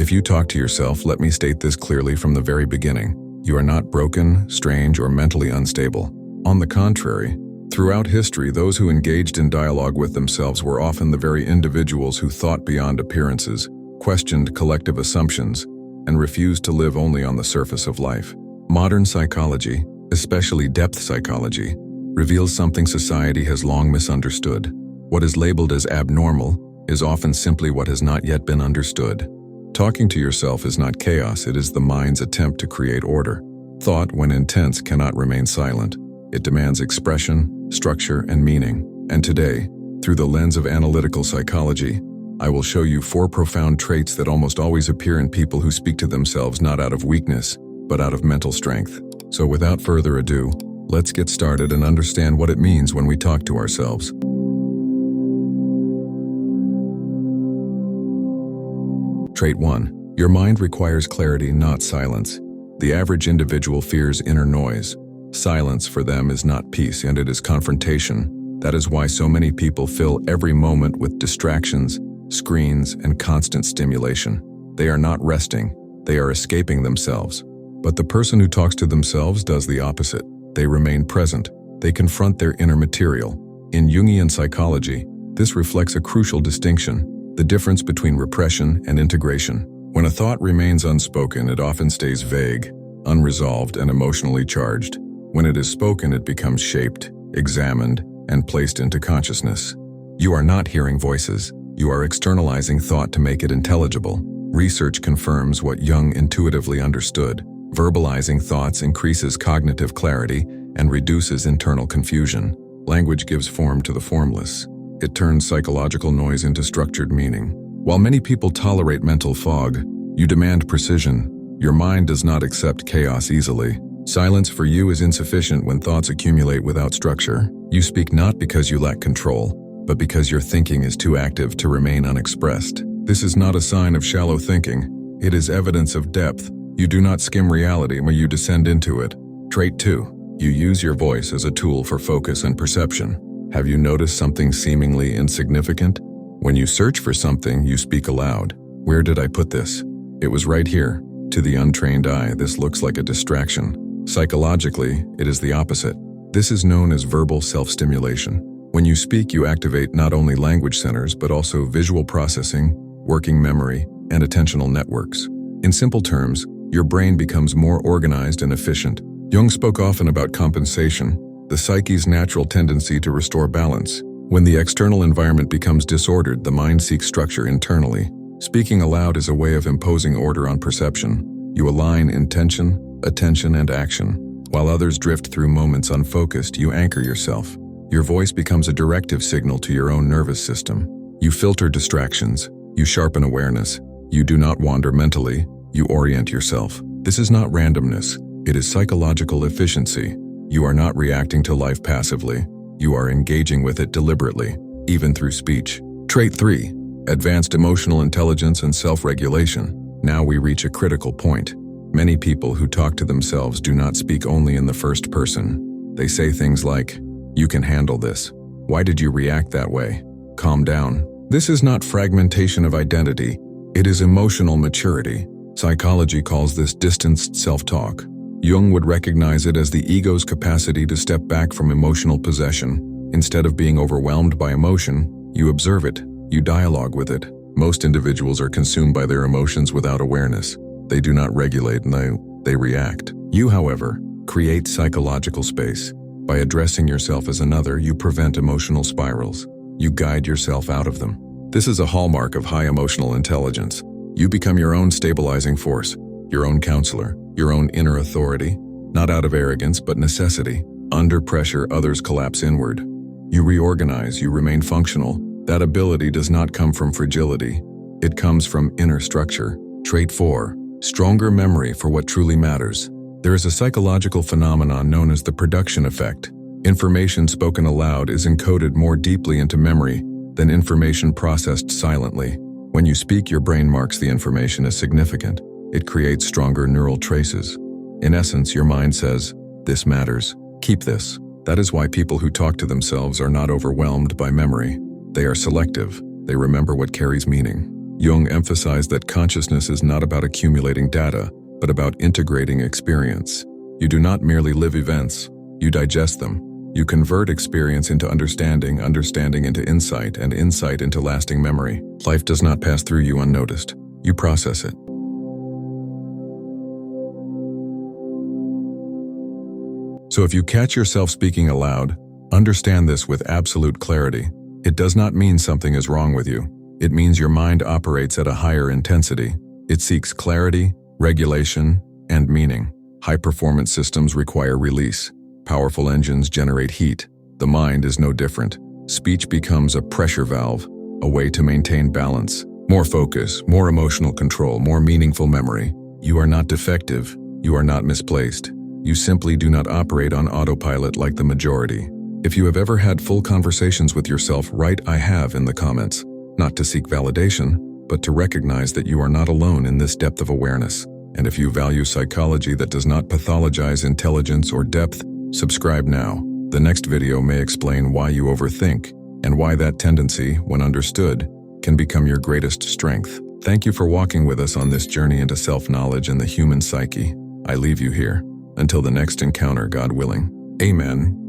If you talk to yourself, let me state this clearly from the very beginning. You are not broken, strange, or mentally unstable. On the contrary, throughout history, those who engaged in dialogue with themselves were often the very individuals who thought beyond appearances, questioned collective assumptions, and refused to live only on the surface of life. Modern psychology, especially depth psychology, reveals something society has long misunderstood. What is labeled as abnormal is often simply what has not yet been understood. Talking to yourself is not chaos, it is the mind's attempt to create order. Thought, when intense, cannot remain silent. It demands expression, structure, and meaning. And today, through the lens of analytical psychology, I will show you 4 profound traits that almost always appear in people who speak to themselves not out of weakness, but out of mental strength. So without further ado, let's get started and understand what it means when we talk to ourselves. Trait 1. Your mind requires clarity, not silence. The average individual fears inner noise. Silence for them is not peace, and it is confrontation. That is why so many people fill every moment with distractions, screens, and constant stimulation. They are not resting, they are escaping themselves. But the person who talks to themselves does the opposite. They remain present. They confront their inner material. In Jungian psychology, this reflects a crucial distinction: the difference between repression and integration. When a thought remains unspoken, it often stays vague, unresolved, and emotionally charged. When it is spoken, it becomes shaped, examined, and placed into consciousness. You are not hearing voices. You are externalizing thought to make it intelligible. Research confirms what Jung intuitively understood. Verbalizing thoughts increases cognitive clarity and reduces internal confusion. Language gives form to the formless. It turns psychological noise into structured meaning. While many people tolerate mental fog, you demand precision. Your mind does not accept chaos easily. Silence for you is insufficient when thoughts accumulate without structure. You speak not because you lack control, but because your thinking is too active to remain unexpressed. This is not a sign of shallow thinking. It is evidence of depth. You do not skim reality when you descend into it. Trait 2. You use your voice as a tool for focus and perception. Have you noticed something seemingly insignificant? When you search for something, you speak aloud. Where did I put this? It was right here. To the untrained eye, this looks like a distraction. Psychologically, it is the opposite. This is known as verbal self-stimulation. When you speak, you activate not only language centers, but also visual processing, working memory, and attentional networks. In simple terms, your brain becomes more organized and efficient. Jung spoke often about compensation, the psyche's natural tendency to restore balance. When the external environment becomes disordered, the mind seeks structure internally. Speaking aloud is a way of imposing order on perception. You align intention, attention, and action. While others drift through moments unfocused, you anchor yourself. Your voice becomes a directive signal to your own nervous system. You filter distractions. You sharpen awareness. You do not wander mentally. You orient yourself. This is not randomness. It is psychological efficiency. You are not reacting to life passively. You are engaging with it deliberately, even through speech. Trait 3. Advanced emotional intelligence and self-regulation. Now we reach a critical point. Many people who talk to themselves do not speak only in the first person. They say things like, "You can handle this. Why did you react that way? Calm down." This is not fragmentation of identity. It is emotional maturity. Psychology calls this distanced self-talk. Jung would recognize it as the ego's capacity to step back from emotional possession. Instead of being overwhelmed by emotion, you observe it, you dialogue with it. Most individuals are consumed by their emotions without awareness. They do not regulate, they react. You, however, create psychological space. By addressing yourself as another, you prevent emotional spirals. You guide yourself out of them. This is a hallmark of high emotional intelligence. You become your own stabilizing force, your own counselor, your own inner authority, not out of arrogance but necessity. Under pressure, others collapse inward. You reorganize, you remain functional. That ability does not come from fragility. It comes from inner structure. Trait 4. Stronger memory for what truly matters. There is a psychological phenomenon known as the production effect. Information spoken aloud is encoded more deeply into memory than information processed silently. When you speak, your brain marks the information as significant. It creates stronger neural traces. In essence, your mind says, "This matters. Keep this." That is why people who talk to themselves are not overwhelmed by memory. They are selective. They remember what carries meaning. Jung emphasized that consciousness is not about accumulating data, but about integrating experience. You do not merely live events, you digest them. You convert experience into understanding, understanding into insight, and insight into lasting memory. Life does not pass through you unnoticed. You process it. So if you catch yourself speaking aloud, understand this with absolute clarity. It does not mean something is wrong with you. It means your mind operates at a higher intensity. It seeks clarity, regulation, and meaning. High-performance systems require release. Powerful engines generate heat. The mind is no different. Speech becomes a pressure valve, a way to maintain balance. More focus, more emotional control, more meaningful memory. You are not defective. You are not misplaced. You simply do not operate on autopilot like the majority. If you have ever had full conversations with yourself, write "I have" in the comments. Not to seek validation, but to recognize that you are not alone in this depth of awareness. And if you value psychology that does not pathologize intelligence or depth, subscribe now. The next video may explain why you overthink, and why that tendency, when understood, can become your greatest strength. Thank you for walking with us on this journey into self-knowledge and the human psyche. I leave you here. Until the next encounter, God willing. Amen.